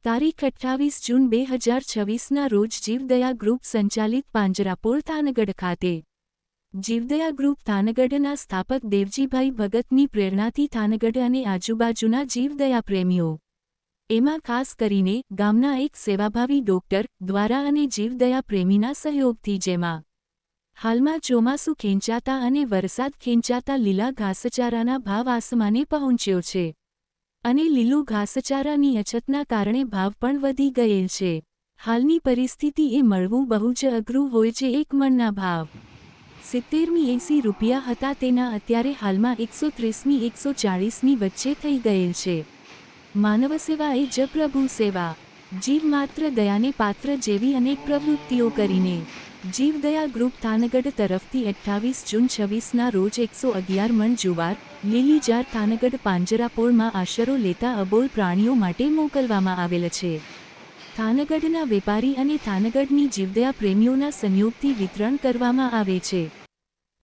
તારીખ 28 જૂન 2026ના રોજ જીવદયા ગ્રુપ સંચાલિત પાંજરાપોળ થાનગઢ ખાતે જીવદયા ગ્રુપ થાનગઢના સ્થાપક દેવજીભાઈ ભગતની પ્રેરણાથી થાનગઢ અને આજુબાજુના જીવદયા પ્રેમીઓ, એમાં ખાસ કરીને ગામના એક સેવાભાવી ડોક્ટર દ્વારા અને જીવદયા પ્રેમીના સહયોગથી, જેમાં હાલમાં ચોમાસું ખેંચાતા અને વરસાદ ખેંચાતા લીલા ઘાસચારાના ભાવ આસમાને પહોંચ્યો છે અને લીલું ઘાસચારાની અછતના કારણે ભાવ પણ વધી ગયેલ છે. હાલની પરિસ્થિતિ એ મળવું બહુ જ અઘરું હોય છે. એક મણના ભાવ 70-80 રૂપિયા હતા, તેના અત્યારે હાલમાં 130-140ની વચ્ચે થઈ ગયેલ છે. માનવસેવા એ જ પ્રભુ સેવા. જીવ માત્ર દયાને પાત્ર જેવી અનેક પ્રવૃત્તિઓ કરીને જીવદયા ગ્રુપ થાનગઢ તરફથી 28 જૂન 26ના રોજ 111 મણ જુવાર, લીલી જાર થાનગઢ પાંજરાપોળમાં આશરો લેતા અબોલ પ્રાણીઓ માટે મોકલવામાં આવેલ છે. થાનગઢના વેપારી અને થાનગઢની જીવદયા પ્રેમીઓના સંયોગથી વિતરણ કરવામાં આવે છે.